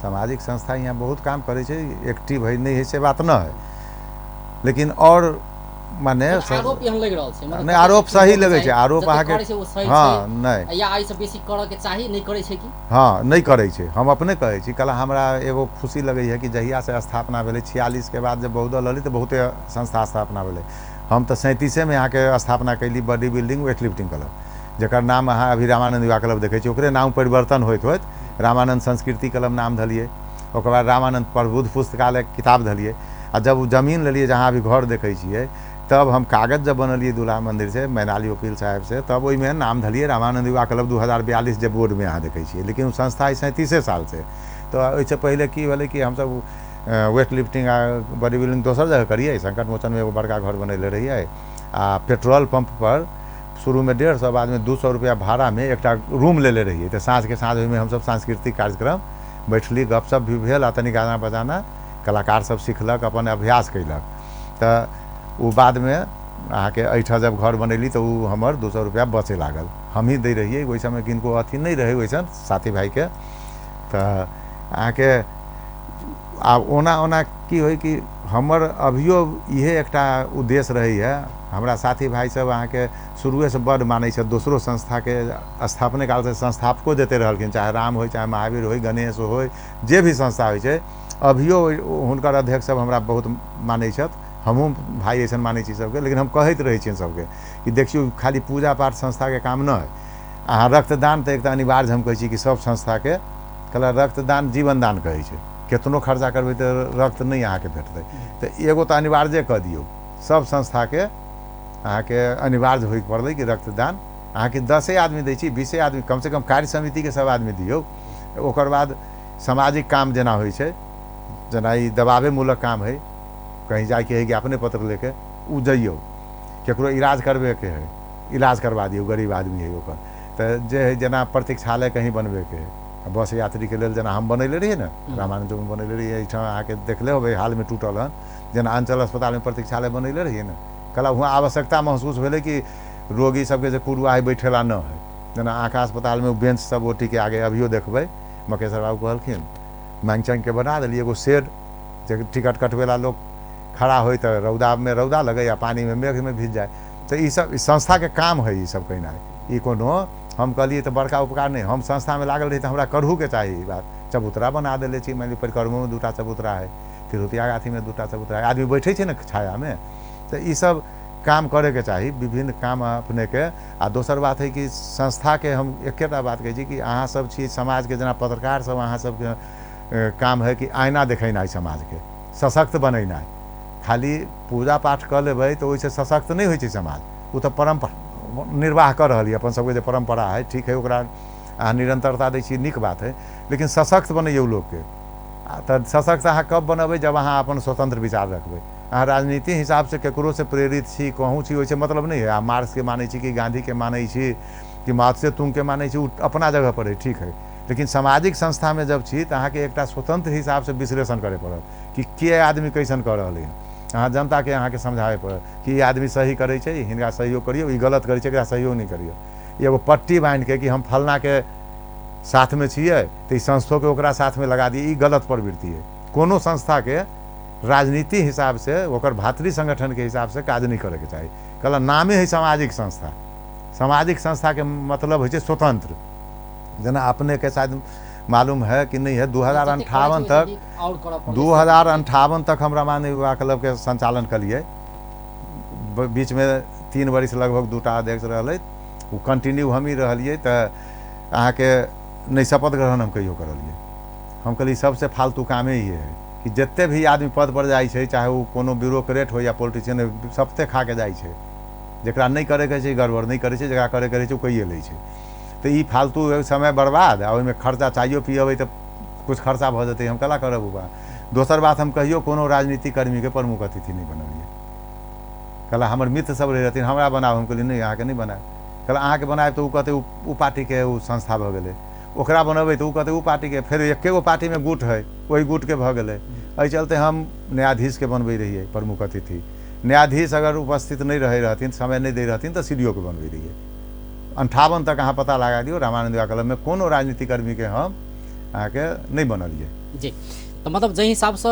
सामाजिक संस्था यहाँ बहुत काम करै छै एक्टिव है नहीं है से बात न है लेकिन और माने आरोप यहाँ लागि रहल छै नहीं आरोप सही लगै छै आरोप अहाँके हाँ नहीं नहीं या एहिसँ बेसी करऽके चाही नहीं करै छै कि हाँ नहीं करै छै हम अपने कहै छी कल हमरा एगो खुशी लगै है कि जहिया से स्थापना भेलै 46 के बाद जब बहुदल रहलै तऽ बहुते संस्था स्थापना भेलै हम तऽ 37 में यहाँ के स्थापना कैली body building weight lifting club जकर नाम अहाँ अभी रामानंद युवा क्लब देखै छी ओकरे नाम परिवर्तन होइत रामानंद संस्कृति क्लब नाम धलिए ओकर बाद रामानंद प्रबुद्ध पुस्तकालय किताब धलिए आ जब उ जमीन लेलिए जहाँ अभी घर देखै छियै तब हम कागज जब बनलिए दूल्हा मंदिर से मैनाली वकील साहब से तब ओहिमे नाम धलिए रामानंद युवा क्लब 2042 जे बोर्ड में अहाँ देखै छियै लेकिन उ संस्था 37 साल से तो ओहिसँ पहिले की भेलै कि हमसब वेट लिफ्टिंग आ बॉडी बिल्डिंग दोसर जगह करिए संकट मोचन में एगो बड़का घर बनैले रहिए आ पेट्रोल पंप पर शुरू में 150 आदमी 200 रुपया भाड़ा में एक रूम लेले रहिए तो साँझ के साँझ ओहिमे हमसब सांस्कृतिक कार्यक्रम बैठली गपशप भी भेल आ तनी गाना बजाना कलाकार सब सिखलक अपन अभ्यास कैलक तो उ बाद में अहाँके एहिठाम जब घर बनैली तो उ हमर 200 रुपया बचे लागल हम ही दै रहिए ओहि समय किनको अथी नहीं रहे वैसन साथी भाई के तो अहाँके आब ओना ओना की होइ कि हमर अभियो इहे एकटा उद्देश्य रही है हमरा साथी भाई सब अहाँके शुरुए से बड़ मानै छै दोसरो संस्था के स्थापने काल से संस्थापको देते रहलखिन चाहे राम होइ चाहे महावीर होइ गणेश होइ जे भी संस्था होइ छै अभियो हुनकर अध्यक्ष सब हमरा बहुत मानै छथि हमहूँ भाई ऐसन मानै छी सबके लेकिन हम कहैत रहै छियनि सबके कि देखियौ खाली पूजा पाठ संस्था के काम न है अहाँ रक्तदान तऽ एकटा अनिवार्य हम कहै छी कि सब संस्था के कहला रक्तदान जीवन दान कहै छै केतनो खर्चा करबै तऽ रक्त नहीं अहाँके भेटतै तऽ एगो तऽ अनिवार्य कऽ दियौ सब संस्था के अहाँके अनिवार्य होइ पड़लै कि रक्तदान अहाँके 10 आदमी दै छी 20 आदमी कम से कम कार्य समिति के सब आदमी दियौ ओकर बाद सामाजिक काम जेना होइ छै जेना ई दबावे मूलक काम है कहीं जाके है ज्ञापने पत्र लेके उ जइयौ केकरो इलाज करबे के है इलाज करवा दियौ गरीब आदमी है ओकर तऽ जे है जेना प्रतीक्षालय कहीं बनबे के है बस यात्री के लेल जेना हम बनैले रहिए ना रामानंद चौक में बनैले रहिए एहिठाम अहाँके देखले होबै हाल में टूटल हन जेना अंचल अस्पताल में प्रतीक्षालय बनैले रहिए ना कल वहाँ आवश्यकता महसूस भेलै कि रोगी सबके जे कुरुआ है बैठेला न है जेना आँखा अस्पताल में बेंच सब ओटी के आगे अभियो देखबै मकेश्वर बाबू कहलखिन मांग चांग के बना देलिए एगो शेड जे टिकट कटवेला लोग खड़ा हो तो रौदा में रौदा लगे या पानी में मेघ में भीज जाए तो ये सब संस्था के काम है ये सब कहना ये कोनो हम कहलिए तो बड़का उपकार नहीं हम संस्था में लागल रही तो हमरा करहू के चाहिए ई बात चबूतरा बना देले छी मान ली परिक्रमो में 2टा चबूतरा है तिरुतिया गाथी में 2टा चबूतरा है आदमी बैठे छे ना छाया में तो ये सब काम करे के चाहिए विभिन्न काम अपने के आ दोसर बात है कि संस्था के हम एकेटा बात कहै छी कि अहाँ सब छी समाज के जेना पत्रकार सब अहाँ सब के काम है कि आईना देखेनाइ समाज के सशक्त बनेनाइ खाली पूजा पाठ कर लेबै तो ओइसे सशक्त नहीं होइ छै समाज वो तो परंपरा निर्वाह कर रही अपन सबके जे परंपरा है ठीक है ओकरा अहाँ निरंतरता दै छी नीक बात है लेकिन सशक्त बनैयौ लोग के तऽ सशक्त अहाँ कब बनबै जब अहाँ अपन स्वतंत्र विचार रखबै अहाँ राजनीति हिसाब से केकरो से प्रेरित छी कहूँ छी ओइसे मतलब नहीं है अहाँ मार्क्स के मानै छी कि गांधी के मानै छी कि माओ से तुंग के मानै छी अपना जगह पर है ठीक है लेकिन सामाजिक संस्था में जब छी तऽ अहाँके एकटा स्वतंत्र हिसाब से विश्लेषण करे पड़त कि के आदमी कैसन कर रहलै है अहाँ जनता के अहाँके समझावे पड़त कि आदमी सही करे छै हिनका सहयोग करियौ ई गलत करे छै एकरा सहयोग नहीं करियौ एगो पट्टी बांध के कि हम फलना के साथ में छियै तो संस्थो के ओकरा साथ में लगा दिए ई गलत प्रवृत्ति है कोनो संस्था के राजनीति हिसाब से ओकर भातृ संगठन के हिसाब से काज नहीं करे के चाहिए कहला नामे है सामाजिक संस्था के मतलब है स्वतंत्र जना अपने के शायद मालूम है कि नहीं है 2058 तक हमरा माननीय युवा क्लब के संचालन करिए बीच में 3 वर्ष लगभग 2टा अध्यक्ष रहलै वो कंटिन्यू हम ही रहिए तो अहाँके नहीं शपथ ग्रहण हम कहियो करलिए हम कहलिए सबसे फालतू कामे ही है कि जते भी आदमी पद पर जाइ छै चाहे वो कोनो ब्यूरोक्रेट हो या पॉलिटिशियन सबते खा के जाइ छै जेकरा नहीं करे के छै गड़बड़ नहीं करे छै जेकरा करे के छै ओ कइए लै छै तो ई फालतू समय बर्बाद आ ओहिमे खर्चा चाहिए पियबै तो कुछ खर्चा भ जेतै हम कला करब बा। दोसर बात हम कहियो कोनो राजनीतिक कर्मी के प्रमुख अतिथि नहीं बनबिए। कहला हमर मित्र सब रहे रहथिन हमरा बनाओ, हम कहलिए नहीं अहाँके नहीं बनाए। कहला अहाँके बनाए तो उ कहते उ पार्टी के उ संस्था भ गेलै, ओकरा बनबै तो उ कहते उ पार्टी के, फिर एके गो पार्टी में गुट है वही गुट के भ गेलै। एहि चलते हम न्यायाधीश के बनबै रहिए प्रमुख अतिथि। न्यायाधीश अगर उपस्थित नहीं रहे रहथिन, समय नहीं दे रहथिन तो सीडीओ के बनबै रहिए। 58 तक अहाँ पता लगा दियो रामानंद कलम में कोनो राजनीतिक कर्मी के हम अहाँके नहीं बनलिए जी। तो मतलब जे हिसाब से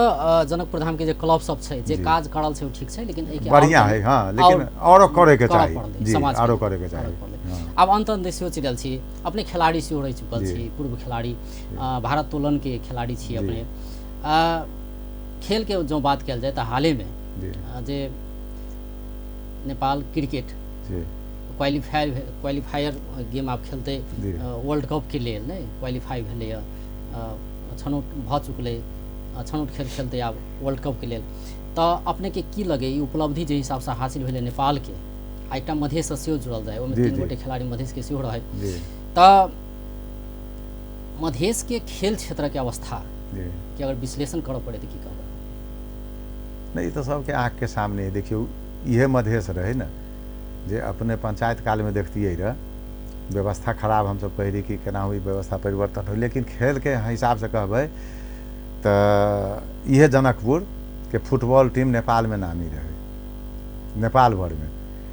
जनकपुर धाम के जे क्लब सब छै जे काज करल छै ठीक छै, लेकिन एके बढ़िया है हाँ, लेकिन औरो करे के चाहिए जी, औरो करे के चाहिए। अब अंत देशो चलल छी, अपने खिलाड़ी सेहो रह चुकल छी, पूर्व खिलाड़ी भारत तोलन के खिलाड़ी छी अपने। खेल के जो बात कल जाए तो हाल में जे नेपाल क्रिकेट क्वालिफायर गेम आप खेलते वर्ल्ड कप के लिए नहीं क्वालिफाई भेलै, छनौट भ चुकलै, छनौट खेल खेलते आब वर्ल्ड कप के लिए। तो अपने के की लगे ई उपलब्धि जे हिसाब से हासिल भेलै नेपाल के, आ एकटा मधेश से सेहो जुड़ल जाए, ओहिमे 3 गोटे खिलाड़ी मधेश के सेहो रहे। तो मधेश के खेल क्षेत्र के अवस्था कि अगर विश्लेषण करऽ पड़े तो की कहब? नहीं तो सबके आँख के सामने देखियो इहे मधेश रहे ना जे अपने पंचायत काल में देखतिए रह व्यवस्था खराब, हम सब कह रही कि केना हुई व्यवस्था परिवर्तन हो, लेकिन खेल के हिसाब से कहबै तो यह जनकपुर के फुटबॉल टीम नेपाल में नामी रहे, नेपाल भर में।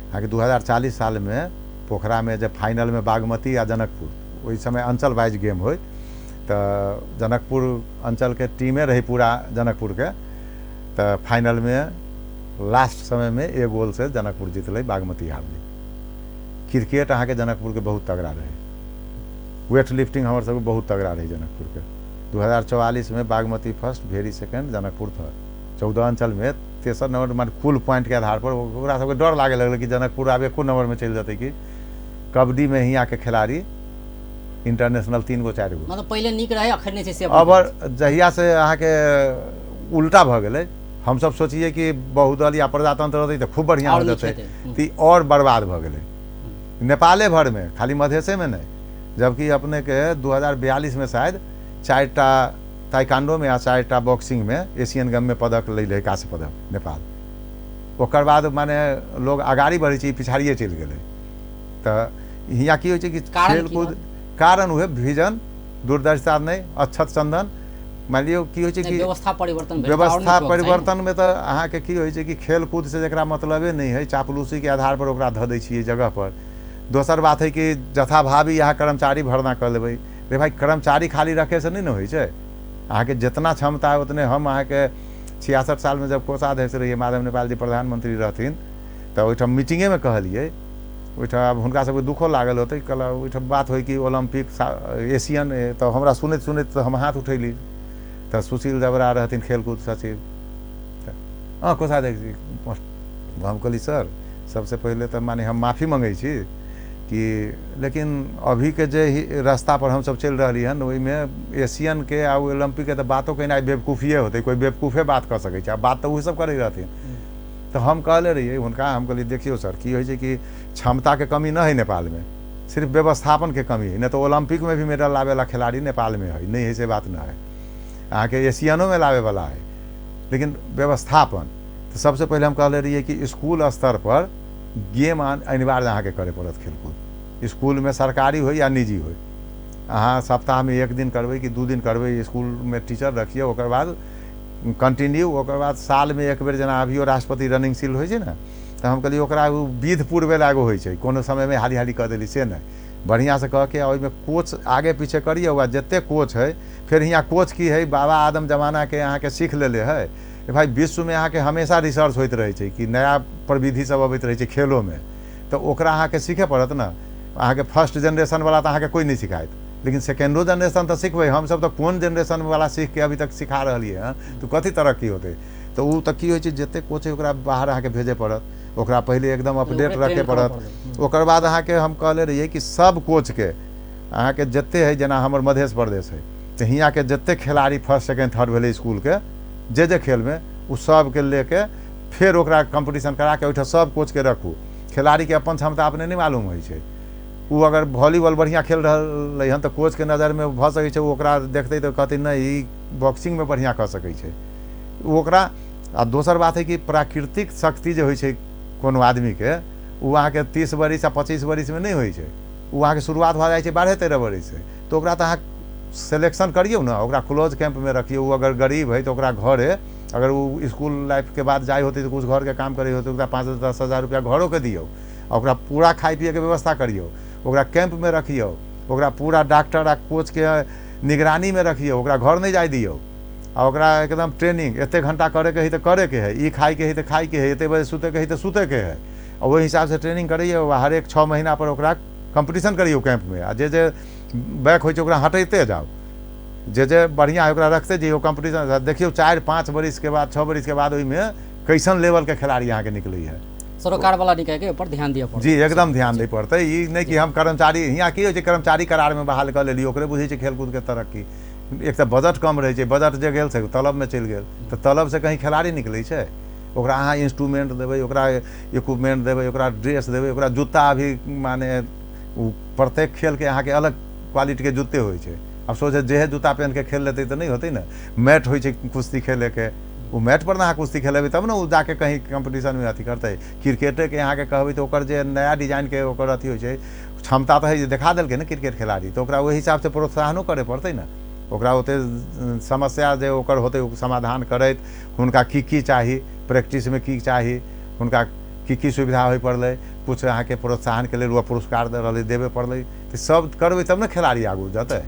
हालांकि 2040 साल में पोखरा में जब फाइनल में बागमती या जनकपुर, वही समय अंचल वाइज गेम हो, तो जनकपुर अंचल के टीमें रही पूरा जनकपुर के, तो फाइनल में लास्ट समय में 1 गोल से जनकपुर जीतल, बागमती हारल। क्रिकेट अहाँ के जनकपुर के बहुत तगड़ा रहे, वेट लिफ्टिंग हमारे सब बहुत तगड़ा रही जनकपुर के। 2044 में बागमती फर्स्ट, भेरी सेकेंड, जनकपुर थर्ड। 14 अंचल में 3 नंबर मान कुल पॉइंट के आधार पर ओकरा सबके डर लागे लगल कि जनकपुर आब 1 नंबर में चल जाते कि कबड्डी में ही आके खिलाड़ी इंटरनेशनल 3 गो 4 गो, मतलब पहले निक रहे अखन नहीं से अब जहिया से अहाँ के उल्टा भ गेलै। हम सब सोचिए कि बहुदल या प्रजातंत्र रहते तो खूब बढ़िया हो जाते, तो और बर्बाद भ गेलै नेपाले भर में, खाली मधेशे में नहीं। जबकि अपने के 2042 में शायद 4टा ताइकांडो में या 4टा बॉक्सिंग में एशियन गेम में पदक ले कांस्य पदक नेपाल। ओकर बाद माने लोग आगाड़ी बढ़े छी, पिछाड़िए चल गए। तो हियाँ की होइ छै कि खेलकूद कारण हुए विजन, दूरदर्शिता नहीं, अक्षत चंदन, मान लियो की होइ छै कि व्यवस्था परिवर्तन में तो अहाँ के की होइ छै कि खेलकूद से जकरा मतलबे नहीं है, चापलूसी के आधार पर ओकरा धऽ दै छियै जगह पर। दोसर बात है कि जथाभावी यहाँ कर्मचारी भरना कर लेबै, रे भाई कर्मचारी खाली रखे से नहीं न होइ छै। अहाँ के जितना क्षमता है उतने, हम अहाँ के 66 साल में जब कोषाध्यक्ष रहिए, माधव नेपाल जी प्रधानमंत्री रहथिन, तो ओहिठाम मीटिंगे में कहलिए, ओहिठाम हुनका सबके दुखो लागल होते, कहला ओहिठाम बात होइ कि ओलम्पिक एशियन, तो हमरा सुनैत सुनैत तो हम हाथ उठैली। तो सुशील जबरा रहथिन खेलकूद सचिव, हाँ कोषाध्यक्ष जी, हम कहली सर सबसे पहले तो माने हम माफ़ी मंगै छी कि लेकिन अभी के जे रास्ता पर हम सब चल रही हन में एशियन के आ ओलंपिक के तो बातों के ना बेवकूफ़िए होते, कोई बेवकूफ़े बात कर सके छै, बात तो वही सब करे रहथिन। तो हम कहले रहिए हुनका, हम कहलिए देखियो सर की होइ छै कि क्षमता के कमी न है नेपाल में, सिर्फ व्यवस्थापन के कमी है। नहीं तो ओलंपिक में भी मेडल लावे वाला खिलाड़ी नेपाल में है, नहीं ऐसे बात ना है, अहाँ के एशियनों में लावे वाला है, लेकिन व्यवस्थापन। तो सबसे पहले हम कहले रहिए कि स्कूल स्तर पर गेम अनिवार्य अहाँ के करे पड़त। खेलकूद स्कूल में सरकारी हो या निजी हो, अहाँ सप्ताह में 1 दिन करबै कि 2 दिन करबै, स्कूल में टीचर रखिए, ओकर बाद कंटिन्यू, ओकर बाद साल में 1 बेर जेना अभियो राष्ट्रपति रनिंग शील्ड होइ छै ने, तो हम कहलिए ओकरा विध पूर्व बेला एगो होइ छै, कोनो समय में हाली हाली कह देली से नहीं, बढ़िया से कह के ओहिमे कोच आगे पीछे करिए, ओकरा जते कोच है, फिर यहाँ कोच की है बाबा आदम जमाना के अहाँ के सीख लेले है। भाई विश्व में अहाँ के हमेशा रिसर्च होइत रहे छै कि नया प्रविधि सब अबैत रहे छै खेलों में, तो ओकरा अहाँ के सीखे पड़त ना। अहाँ के फर्स्ट जनरेशन वाला तो अहाँ के कोई नहीं सिखाइत, लेकिन सेकेंडो जनरेशन तो सीखबै। हम सब तो कोन जनरेशन वाला सीख के अभी तक सिखा रही है, तो कथी तरक्की होते। तो वो तो की होइ छै जते कोच है ओकरा बाहर अहाँ के भेजे पड़त, ओकरा पहले एकदम अपडेट रखे पड़त। ओकर बाद अहाँ के हम कहले रहिए कि सब कोच के अहाँ के जते है, जेना हमर मध्य प्रदेश है, तो हियाँ के जते खिलाड़ी फर्स्ट सेकेंड थर्ड भेले स्कूल के जे खेल में, उ सब के लेके फिर ओकरा कंपटीशन करा के ओहिठाम सब कोच के रखू। खिलाड़ी के अपन क्षमता अपने नहीं मालूम होइ छै, वो अगर वॉलीबॉल बढ़िया खेल रहा हन तो कोच के नज़र में भ सकै छै, ओकरा देखते तो कहते नहीं ई बॉक्सिंग में बढ़िया कऽ सकै छै ओकरा। आ दोसर बात है कि प्राकृतिक शक्ति जो होइ छै कोनो आदमी के वो अहाँके 30 बरिस आ 25 बरिस में नहीं होइ छै, वो अहाँके शुरुआत भऽ जाइ छै 12-13 बरिस से। तो ओकरा तऽ अहाँ सिलेक्शन करियौ ना, ओकरा क्लोज कैंप में रखियो। वो अगर गरीब है तो ओकरा घरे, अगर वो स्कूल लाइफ के बाद जाए होते तो कुछ घर के काम करे होते, ओकरा 5-10 हज़ार रुपया घरों के दियो, ओकरा पूरा खाए पिए के व्यवस्था करियो, ओकरा कैंप में रखियो, ओकरा पूरा डॉक्टर आ कोच के निगरानी में रखियो, ओकरा घर नहीं जाए दियो, आ ओकरा एकदम ट्रेनिंग एते घंटा करे के है तो करे के है, ई खाए के है तो खाए के है, एते बजे सुते के है तो सुते के है, और वही हिसाब से ट्रेनिंग करिए। हर एक 6 महीना पर ओकरा कंपटीशन करियो कैंप में। आ जे बैक होइ छै ओकरा हटैते जाओ, जे बढ़िया है ओकरा रखते जइयो कंपटीशन। देखियो 4-5 बरिस के बाद 6 बरिस के बाद ओहिमे कैसन लेवल के खिलाड़ी यहाँ के निकलै है। सरकार वाला निकाय के ऊपर ध्यान दिया पड़ता जी, एकदम ध्यान दै पड़तै। ई नहीं कि हम कर्मचारी यहाँ की होइ छै कर्मचारी करार में बहाल कऽ लेली, ओकरे बुझै छै खेलकूद के तरक्की। एक तऽ बजट कम रहै छै, बजट जे गेल से तलब में चलि गेल, तऽ तलब से कहीं खिलाड़ी निकलै छै। ओकरा अहाँ इंस्ट्रूमेंट देबै, ओकरा इक्विपमेंट देबै, ओकरा ड्रेस देबै, ओकरा जूता अभी माने प्रत्येक खेल के अहाँके अलग क्वालिटी के जूते होइ छै। अब सोचे जे जूता पहन के खेल लेते तो नहीं होते ना। मैट होइ छै कुश्ती खेले के, वो मैट पर ना अहाँ कुश्ती खेलेबै तब ना वो जाके कहीं कंपटीशन में अथी करते। क्रिकेटे के अहाँके कहबै तो ओकर जे नया डिजाइन के ओकर अथी होइ छै क्षमता तो है जे देखा देलकै ना क्रिकेट खिलाड़ी, तो ओकरा ओहि हिसाब से प्रोत्साहनो करे पड़तै ना। ओकरा ओते समस्या जे ओकर होते समाधान करैत, हुनका की चाही प्रैक्टिस में की चाही, हुनका की सुविधा होइ पड़लै, कुछ अहाँके प्रोत्साहन के लेल पुरस्कार दे रहलै देवे पड़लै, तो सब करबै तब ना खिलाड़ी आगू जेतै।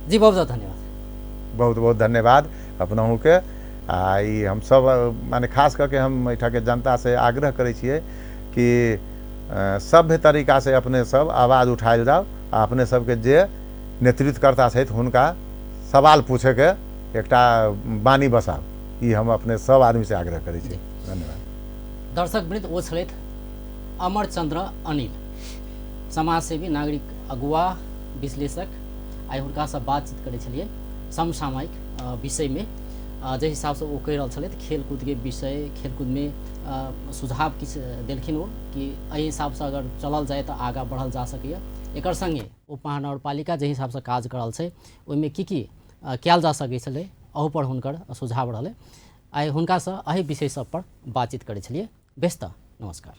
जी बहुत बहुत धन्यवाद। बहुत बहुत धन्यवाद अपनहु के। ई हम सब माने खास करके हम एहिठा के जनता से आग्रह करै छियै कि सभ्य तरीका से अपने सब आवाज उठायल जाओ, आ अपने सबके जे नेतृत्वकर्ता छथि हुनका सवाल पूछे के एकटा बानी बसाओ, ई हम अपने सब आदमी से आग्रह करै छी। धन्यवाद। दर्शक वृंद ओ छलथि अमरचंद्र अनिल, समाजसेवी, नागरिक अगुआ, विश्लेषक। आइ हुनकासँ बातचीत करै छलियै समसामयिक विषय में, जे हिसाब से वो कहि रहल छलथि खेलकूद के विषय, खेलकूद में सुझाव किछु देलखिन ओ कि एहि हिसाब से अगर चलल जाए तो आगाँ बढ़ल जा सकैए। एकर संगे उप महानगरपालिका जे हिसाब से काज करल छै ओहिमे की कयल जा सकै छलै, अहू पर हुनकर सुझाव रहलै। आइ हुनकासँ एहि विषय सब पर बातचीत करै छलियै। व्यस्त नमस्कार।